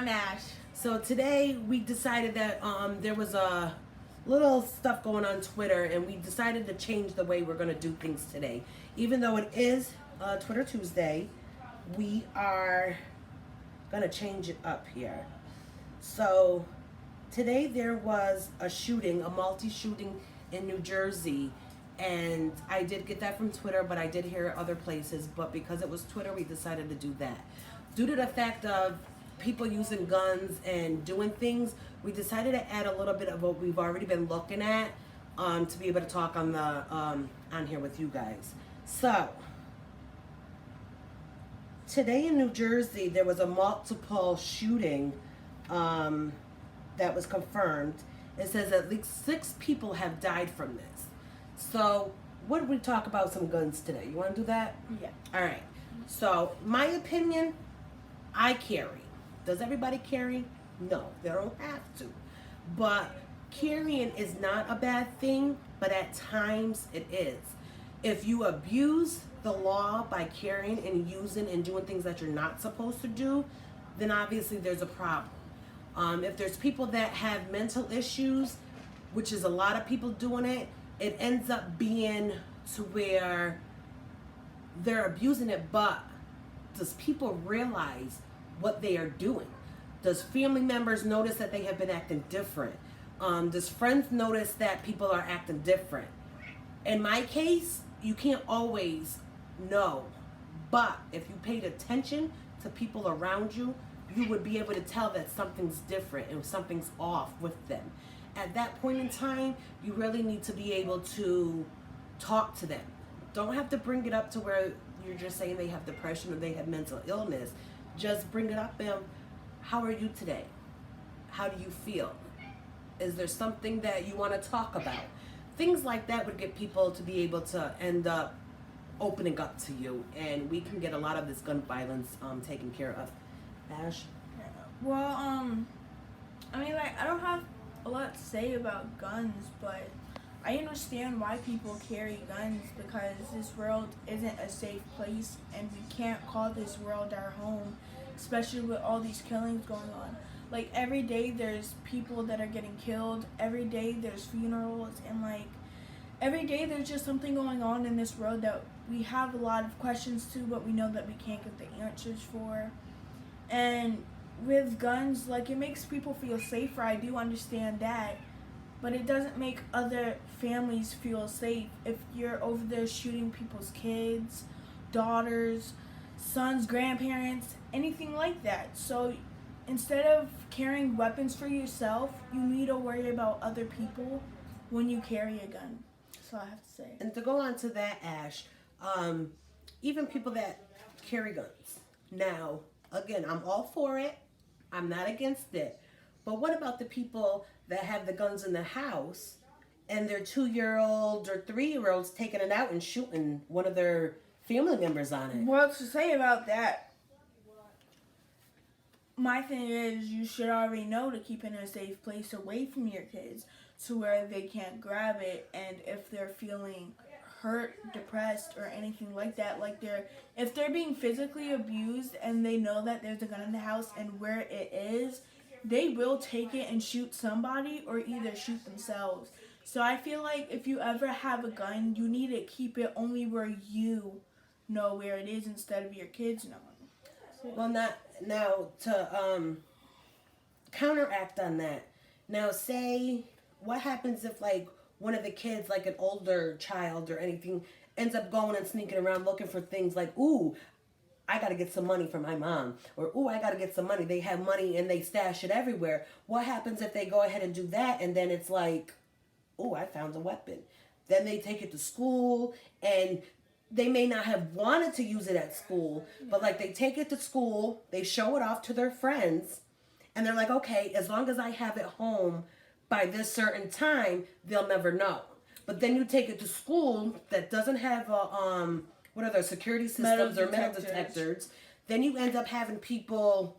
I'm Ash. So today we decided that there was a little stuff going on Twitter, and we decided to change the way we're going to do things today. Even though it is Twitter Tuesday, we are going to change it up here. So today there was a shooting, a multi-shooting in New Jersey, and I did get that from Twitter, but I did hear it other places. But because it was Twitter, we decided to do that. Due to the fact of people using guns and doing things, we decided to add a little bit of what we've already been looking at to be able to talk on the on here with you guys. So today in New Jersey, there was a multiple shooting that was confirmed. It says at least 6 people have died from this. So what did we talk about some guns today? You want to do that? Yeah. All right. So my opinion, I carry. Does everybody carry? No, they don't have to. But carrying is not a bad thing, but at times it is. If you abuse the law by carrying and using and doing things that you're not supposed to do, then obviously there's a problem. If there's people that have mental issues, which is a lot of people doing it, it ends up being to where they're abusing it, but does people realize what they are doing? Does family members notice that they have been acting different? Does friends notice that people are acting different? In my case, you can't always know, but if you paid attention to people around you, you would be able to tell that something's different and something's off with them. At that point in time, you really need to be able to talk to them. Don't have to bring it up to where you're just saying they have depression or they have mental illness. Just bring it up and how are you today? How do you feel? Is there something that you want to talk about? Things like that would get people to be able to end up opening up to you, and we can get a lot of this gun violence taken care of. Ash? Well, I mean, like, I don't have a lot to say about guns, but I understand why people carry guns because this world isn't a safe place, and we can't call this world our home, especially with all these killings going on. Like, every day there's people that are getting killed, every day there's funerals, and like, every day there's just something going on in this world that we have a lot of questions to, but we know that we can't get the answers for. And with guns, like, it makes people feel safer. I do understand that, but it doesn't make other families feel safe if you're over there shooting people's kids, daughters, sons, grandparents, anything like that. So instead of carrying weapons for yourself, you need to worry about other people when you carry a gun. That's all I have to say. And to go on to that, Ash, even people that carry guns. Now, again, I'm all for it. I'm not against it. But what about the people that have the guns in the house and their 2-year-olds or 3-year-olds taking it out and shooting one of their family members on it? Well, to say about that, my thing is you should already know to keep it in a safe place away from your kids to where they can't grab it, and if they're feeling hurt, depressed, or anything like that, like if they're being physically abused and they know that there's a gun in the house and where it is, they will take it and shoot somebody or either shoot themselves. So I feel like if you ever have a gun, you need to keep it only where you know where it is instead of your kids knowing. Well, now to counteract on that. Now, say what happens if like one of the kids, like an older child or anything, ends up going and sneaking around looking for things like, ooh, I got to get some money for my mom. Or, ooh, I got to get some money. They have money and they stash it everywhere. What happens if they go ahead and do that and then it's like, ooh, I found a weapon. Then they take it to school and they may not have wanted to use it at school, but like they take it to school, they show it off to their friends, and they're like, okay, as long as I have it home by this certain time, they'll never know. But then you take it to school that doesn't have a what are those security systems or metal detectors. Then you end up having people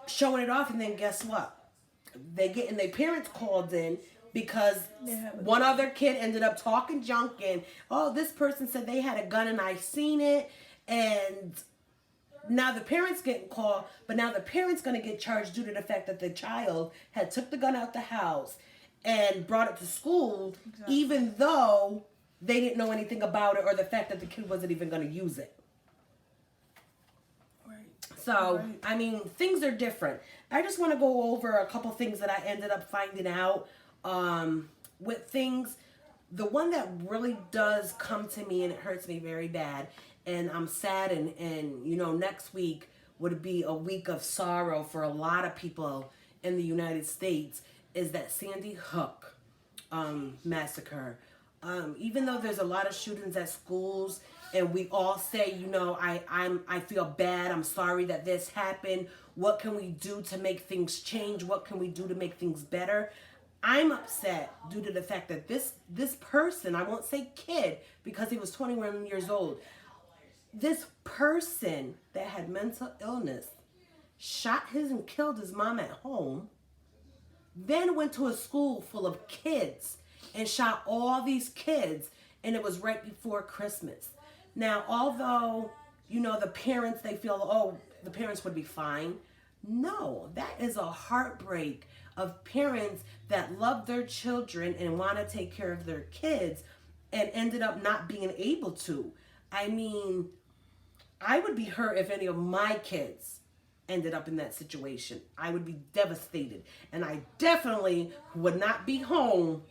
showing it off, and then guess what? They get and their parents called in because one other kid ended up talking junk and, oh, this person said they had a gun and I seen it, and now the parents getting called, but now the parents going to get charged due to the fact that the child had took the gun out the house and brought it to school, even though they didn't know anything about it or the fact that the kid wasn't even going to use it. So, I mean, things are different. I just want to go over a couple things that I ended up finding out with things. The one that really does come to me and it hurts me very bad, and I'm sad, and you know, next week would be a week of sorrow for a lot of people in the United States, is that Sandy Hook massacre. Even though there's a lot of shootings at schools, and we all say, you know, I feel bad, I'm sorry that this happened, what can we do to make things change, what can we do to make things better? I'm upset due to the fact that this person, I won't say kid because he was 21 years old, this person that had mental illness shot his and killed his mom at home, then went to a school full of kids and shot all these kids, and it was right before Christmas. Now, although, you know, the parents, they feel, oh, the parents would be fine. No, that is a heartbreak of parents that love their children and want to take care of their kids and ended up not being able to. I mean, I would be hurt if any of my kids ended up in that situation. I would be devastated. And I definitely would not be home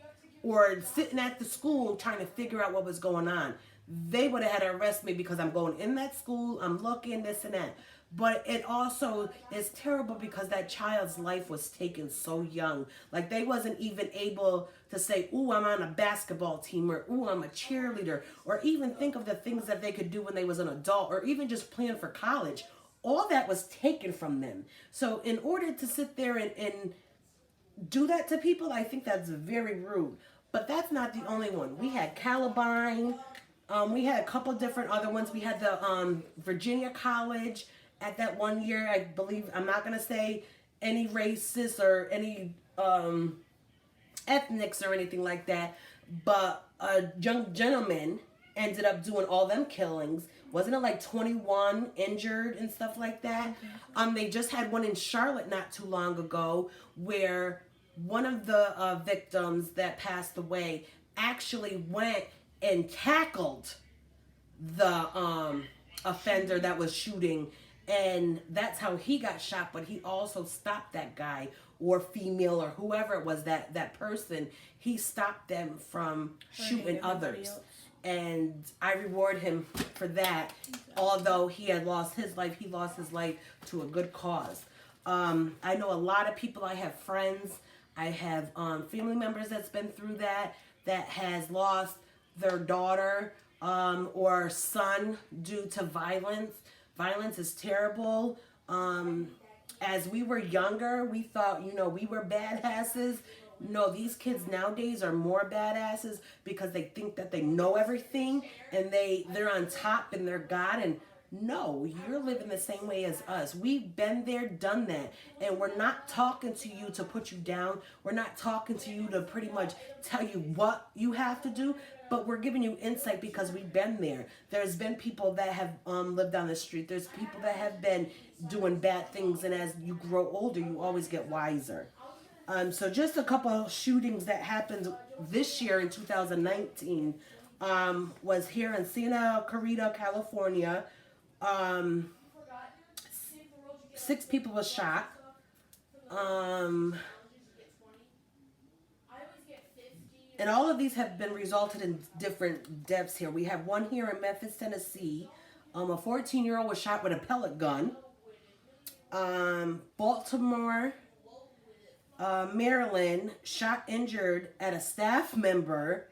or sitting at the school trying to figure out what was going on. They would have had to arrest me because I'm going in that school, I'm looking, this and that. But it also is terrible because that child's life was taken so young. Like, they wasn't even able to say, ooh, I'm on a basketball team, or ooh, I'm a cheerleader, or even think of the things that they could do when they was an adult, or even just plan for college. All that was taken from them. So in order to sit there and do that to people, I think that's very rude. But that's not the only one. We had Columbine. We had a couple different other ones. We had the Virginia College at that one year. I believe, I'm not going to say any races or any ethnics or anything like that, but a young gentleman ended up doing all them killings. Wasn't it like 21 injured and stuff like that? They just had one in Charlotte not too long ago where one of the victims that passed away actually went and tackled the offender that was shooting, and that's how he got shot. But he also stopped that guy or female or whoever it was, that person, he stopped them from shooting others. And I reward him for that. Although he had lost his life, he lost his life to a good cause. I know a lot of people, I have friends, I have family members that's been through that has lost their daughter or son due to violence. Violence is terrible. As we were younger, we thought, you know, we were badasses. No, these kids nowadays are more badasses because they think that they know everything and they're on top and they're God. And no, you're living the same way as us. We've been there, done that. And we're not talking to you to put you down. We're not talking to you to pretty much tell you what you have to do. But we're giving you insight because we've been there. There's been people that have lived on the street. There's people that have been doing bad things. And as you grow older, you always get wiser. So just a couple of shootings that happened this year in 2019 was here in Santa Clarita, California. 6 people were shot. And all of these have been resulted in different deaths here. We have one here in Memphis, Tennessee. A 14-year-old was shot with a pellet gun. Baltimore, Maryland, shot injured at a staff member,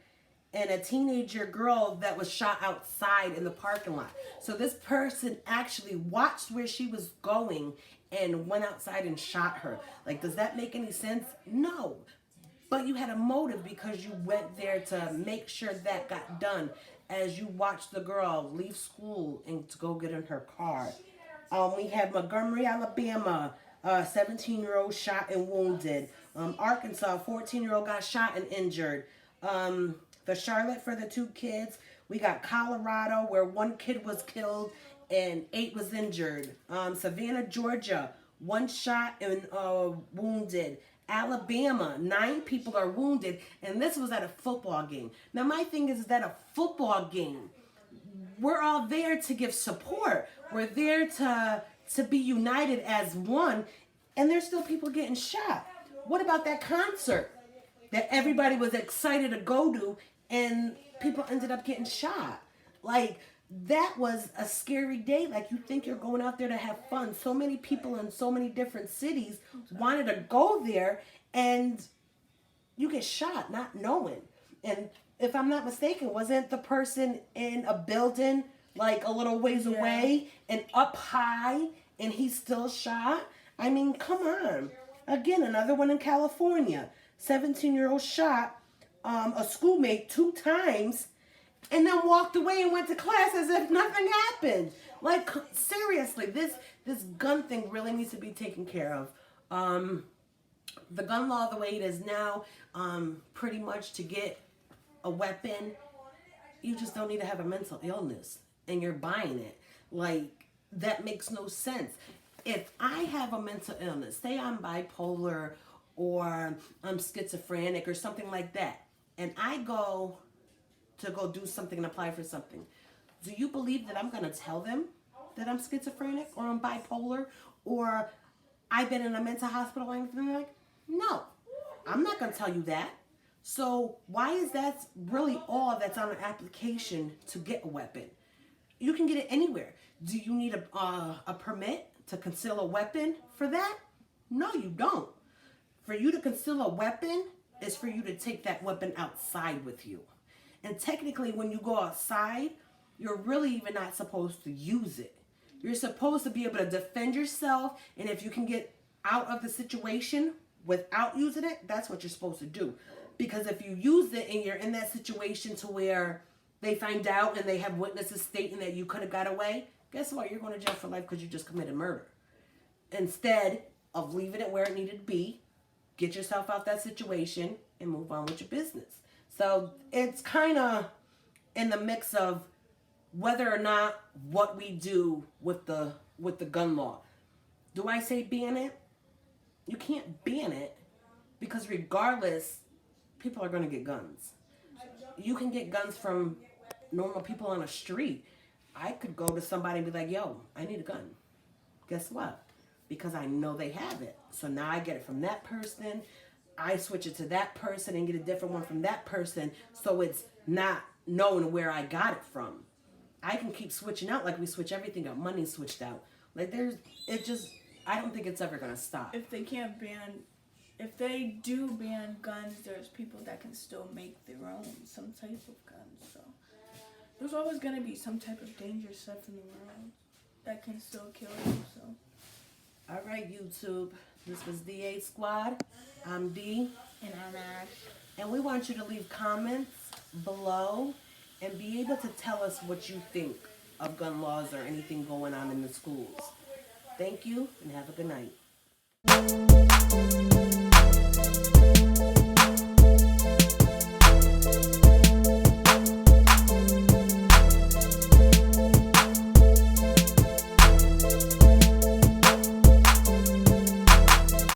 and a teenager girl that was shot outside in the parking lot. So this person actually watched where she was going and went outside and shot her. Like, does that make any sense? No. But you had a motive because you went there to make sure that got done as you watched the girl leave school and to go get in her car. We have Montgomery, Alabama, 17-year-old shot and wounded. Arkansas, 14-year-old got shot and injured. The Charlotte for the 2 kids. We got Colorado where one kid was killed and 8 was injured. Savannah, Georgia, 1 shot and wounded. Alabama, 9 people are wounded, and this was at a football game. Now, my thing is that a football game, we're all there to give support. We're there to be united as one, and there's still people getting shot. What about that concert that everybody was excited to go to, and people ended up getting shot? Like, that was a scary day. Like, you think you're going out there to have fun. So many people in so many different cities wanted to go there, and you get shot not knowing. And if I'm not mistaken, wasn't the person in a building like a little ways away and up high, and he's still shot? I mean, come on. Again, another one in California. 17-year-old shot a schoolmate 2 times, and then walked away and went to class as if nothing happened. Like, seriously, this gun thing really needs to be taken care of. The gun law, the way it is now, pretty much to get a weapon, you just don't need to have a mental illness, and you're buying it. Like, that makes no sense. If I have a mental illness, say I'm bipolar or I'm schizophrenic or something like that, and I go do something and apply for something, do you believe that I'm going to tell them that I'm schizophrenic or I'm bipolar or I've been in a mental hospital or anything like? No, I'm not going to tell you that. So why is that really all that's on an application to get a weapon? You can get it anywhere. Do you need a permit to conceal a weapon for that? No, you don't. For you to conceal a weapon is for you to take that weapon outside with you. And technically, when you go outside, you're really even not supposed to use it. You're supposed to be able to defend yourself, and if you can get out of the situation without using it, that's what you're supposed to do. Because if you use it and you're in that situation to where they find out and they have witnesses stating that you could have got away, guess what? You're going to jail for life because you just committed murder. Instead of leaving it where it needed to be, get yourself out that situation and move on with your business. So it's kind of in the mix of whether or not what we do with the gun law. Do I say ban it? You can't ban it because regardless, people are going to get guns. You can get guns from normal people on the street. I could go to somebody and be like, yo, I need a gun. Guess what? Because I know they have it. So now I get it from that person. I switch it to that person and get a different one from that person. So it's not known where I got it from. I can keep switching out like we switch everything out. Money switched out. Like I don't think it's ever going to stop. If they do ban guns, there's people that can still make their own, some type of guns. So there's always going to be some type of dangerous stuff in the world that can still kill you. So. All right, YouTube. This was DA Squad. I'm D. And I'm Ash. And we want you to leave comments below and be able to tell us what you think of gun laws or anything going on in the schools. Thank you and have a good night.